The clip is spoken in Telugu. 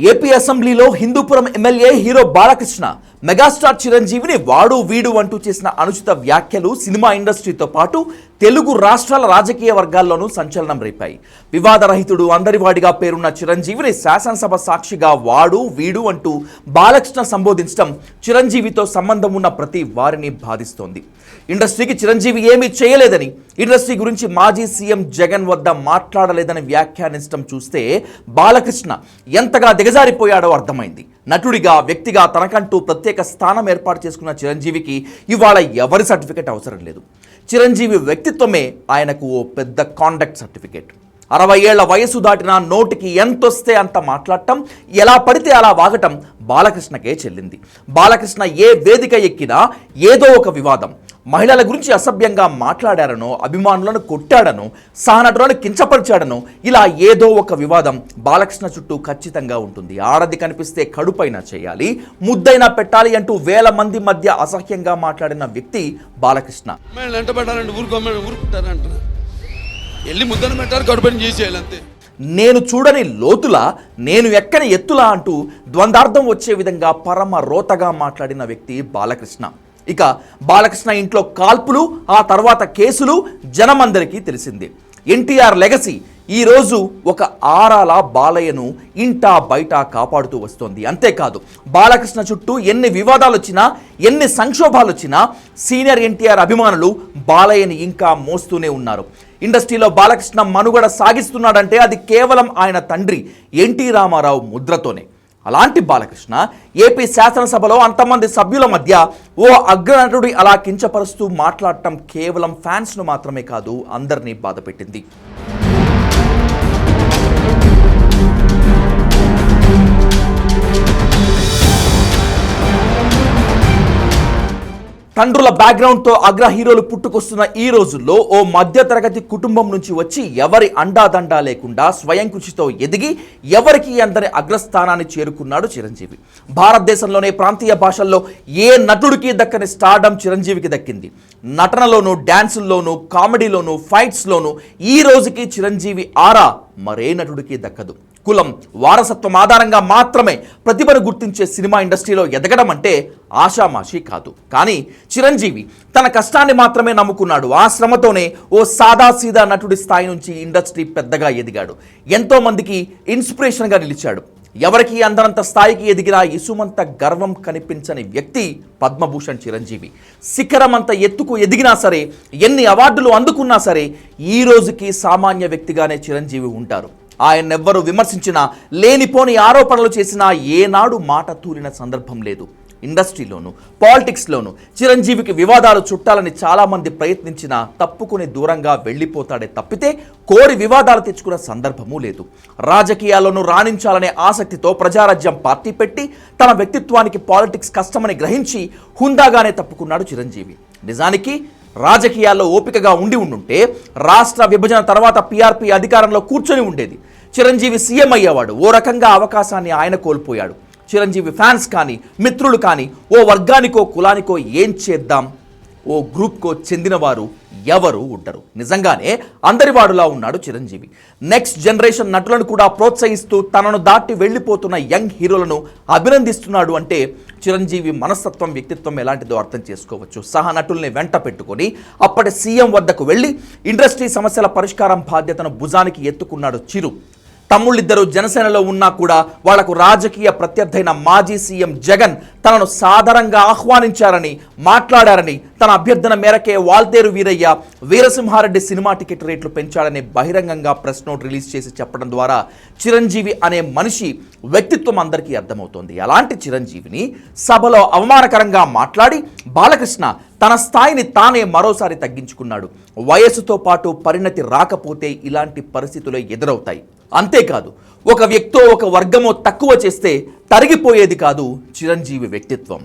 ఏపీ అసెంబ్లీలో Hindupuram MLA hero Balakrishna megastar చిరంజీవిని వాడు వీడు అంటూ చేసిన అనుచిత వ్యాఖ్యలు సినిమా ఇండస్ట్రీతో పాటు తెలుగు రాష్ట్రాల రాజకీయ వర్గాల్లోనూ సంచలనం రేపాయి. వివాదరహితుడు అందరివాడిగా పేరున్న చిరంజీవిని శాసనసభ సాక్షిగా వాడు వీడు అంటూ బాలకృష్ణ సంబోధించడం చిరంజీవితో సంబంధం ఉన్న ప్రతి వారిని బాధిస్తోంది. ఇండస్ట్రీకి చిరంజీవి ఏమీ చేయలేదని, ఇండస్ట్రీ గురించి మాజీ సీఎం జగన్ వద్ద మాట్లాడలేదని వ్యాఖ్యానించడం చూస్తే బాలకృష్ణ ఎంతగా దిగజారిపోయాడో అర్థమైంది. నటుడిగా, వ్యక్తిగా తనకంటూ ప్రత్యేక స్థానం ఏర్పాటు చేసుకున్న చిరంజీవికి ఇవాళ ఎవరి సర్టిఫికెట్ అవసరం లేదు. చిరంజీవి వ్యక్తిత్వమే ఆయనకు ఓ పెద్ద కాండక్ట్ సర్టిఫికేట్. 60 ఏళ్ల వయసు దాటిన నోటికి ఎంతొస్తే అంత మాట్లాడటం, ఎలా పడితే అలా వాగటం బాలకృష్ణకే చెల్లింది. బాలకృష్ణ ఏ వేదిక ఎక్కినా ఏదో ఒక వివాదం. మహిళల గురించి అసభ్యంగా మాట్లాడారనో, అభిమానులను కొట్టాడనో, సహనటులను కించపరిచాడనో, ఇలా ఏదో ఒక వివాదం బాలకృష్ణ చుట్టూ ఖచ్చితంగా ఉంటుంది. ఆడది కనిపిస్తే కడుపైనా చేయాలి, ముద్దైనా పెట్టాలి అంటూ వేల మంది మధ్య అసహ్యంగా మాట్లాడిన వ్యక్తి బాలకృష్ణ. నేను చూడని లోతులా, నేను ఎక్కని ఎత్తులా అంటూ ద్వందార్థం వచ్చే విధంగా పరమ రోతగా మాట్లాడిన వ్యక్తి బాలకృష్ణ. ఇక బాలకృష్ణ ఇంట్లో కాల్పులు, ఆ తర్వాత కేసులు జనమందరికీ తెలిసింది. ఎన్టీఆర్ లెగసీ ఈరోజు ఒక ఆరాల బాలయ్యను ఇంటా బయట కాపాడుతూ వస్తోంది. అంతేకాదు, బాలకృష్ణ చుట్టూ ఎన్ని వివాదాలు వచ్చినా, ఎన్ని సంక్షోభాలు వచ్చినా సీనియర్ ఎన్టీఆర్ అభిమానులు బాలయ్యని ఇంకా మోస్తూనే ఉన్నారు. ఇండస్ట్రీలో బాలకృష్ణ మనుగడ సాగిస్తున్నాడంటే అది కేవలం ఆయన తండ్రి ఎన్టీ రామారావు ముద్రతోనే. అలాంటి బాలకృష్ణ ఏపీ శాసనసభలో అంతమంది సభ్యుల మధ్య ఓ అగ్రనటుడి అలా కించపరుస్తూ మాట్లాడటం కేవలం ఫ్యాన్స్ను మాత్రమే కాదు, అందరినీ బాధపెట్టింది. తండ్రుల బ్యాక్గ్రౌండ్తో అగ్ర హీరోలు పుట్టుకొస్తున్న ఈ రోజుల్లో ఓ మధ్యతరగతి కుటుంబం నుంచి వచ్చి ఎవరి అండాదండా లేకుండా స్వయం కృషితో ఎదిగి ఎవరికి అందరి అగ్రస్థానాన్ని చేరుకున్నాడు చిరంజీవి. భారతదేశంలోనే ప్రాంతీయ భాషల్లో ఏ నటుడికి దక్కని స్టార్డమ్ చిరంజీవికి దక్కింది. నటనలోనూ, డ్యాన్సుల్లోనూ, కామెడీలోనూ, ఫైట్స్లోనూ ఈ రోజుకి చిరంజీవి ఆరా మరే నటుడికి దక్కదు. కులం, వారసత్వం ఆధారంగా మాత్రమే ప్రతిభను గుర్తించే సినిమా ఇండస్ట్రీలో ఎదగడం అంటే ఆషామాషి కాదు. కానీ చిరంజీవి తన కష్టాన్ని మాత్రమే నమ్ముకున్నాడు. ఆ శ్రమతోనే ఓ సాదాసీదా నటుడి స్థాయి నుంచి ఇండస్ట్రీ పెద్దగా ఎదిగాడు. ఎంతోమందికి ఇన్స్పిరేషన్గా నిలిచాడు. ఎవరికి అందనంత స్థాయికి ఎదిగిన ఇసుమంత గర్వం కనిపించని వ్యక్తి పద్మభూషణ్ చిరంజీవి. శిఖరమంత ఎత్తుకు ఎదిగినా సరే, ఎన్ని అవార్డులు అందుకున్నా సరే, ఈ రోజుకి సామాన్య వ్యక్తిగానే చిరంజీవి ఉంటారు. ఆయన్నెవ్వరూ విమర్శించినా, లేనిపోని ఆరోపణలు చేసినా ఏనాడు మాట తూలిన సందర్భం లేదు. ఇండస్ట్రీలోనూ, పాలిటిక్స్లోనూ చిరంజీవికి వివాదాలు చుట్టాలని చాలామంది ప్రయత్నించినా తప్పుకుని దూరంగా వెళ్ళిపోతాడే తప్పితే కోరి వివాదాలు తెచ్చుకున్న సందర్భమూ లేదు. రాజకీయాల్లోనూ రాణించాలనే ఆసక్తితో ప్రజారాజ్యం పార్టీ పెట్టి తన వ్యక్తిత్వానికి పాలిటిక్స్ కష్టమని గ్రహించి హుందాగానే తప్పుకున్నాడు చిరంజీవి. నిజానికి రాజకీయాల్లో ఓపికగా ఉండుంటే రాష్ట్ర విభజన తర్వాత పీఆర్పీ అధికారంలో కూర్చొని ఉండేది. చిరంజీవి సీఎం అయ్యేవాడు. ఓ రకంగా అవకాశాన్ని ఆయన కోల్పోయాడు. చిరంజీవి ఫ్యాన్స్ కానీ, మిత్రులు కానీ ఓ వర్గానికో కులానికో ఏం చేద్దాం, ఓ గ్రూప్కో చెందినవారు ఎవరు ఉండరు. నిజంగానే అందరివాడులా ఉన్నాడు చిరంజీవి. నెక్స్ట్ జనరేషన్ నటులను కూడా ప్రోత్సహిస్తూ తనను దాటి వెళ్ళిపోతున్న యంగ్ హీరోలను అభినందిస్తున్నాడు అంటే చిరంజీవి మనస్తత్వం, వ్యక్తిత్వం ఎలాంటిదో అర్థం చేసుకోవచ్చు. సహా నటుల్ని వెంట పెట్టుకొని అప్పటి సీఎం వద్దకు వెళ్ళి ఇండస్ట్రీ సమస్యల పరిష్కారం బాధ్యతను భుజానికి ఎత్తుకున్నాడు చిరు. తమ్ముళ్ళిద్దరూ జనసేనలో ఉన్నా కూడా వాళ్లకు రాజకీయ ప్రత్యర్థైన మాజీ సీఎం జగన్ తనను సాదరంగా ఆహ్వానించారని, మాట్లాడారని, తన అభ్యర్థన మేరకే వాల్తేరు వీరయ్య వీరసింహారెడ్డి సినిమా టికెట్ రేట్లు పెంచాడని బహిరంగంగా ప్రెస్ నోట్ రిలీజ్ చేసి చెప్పడం ద్వారా చిరంజీవి అనే మనిషి వ్యక్తిత్వం అందరికీ అర్థమవుతోంది. అలాంటి చిరంజీవిని సభలో అవమానకరంగా మాట్లాడి బాలకృష్ణ తన స్థాయిని తానే మరోసారి తగ్గించుకున్నాడు. వయస్సుతో పాటు పరిణతి రాకపోతే ఇలాంటి పరిస్థితులు ఎదురవుతాయి. అంతేకాదు, ఒక వ్యక్తో, ఒక వర్గమో తక్కువ చేస్తే తరిగిపోయేది కాదు చిరంజీవి వ్యక్తిత్వం.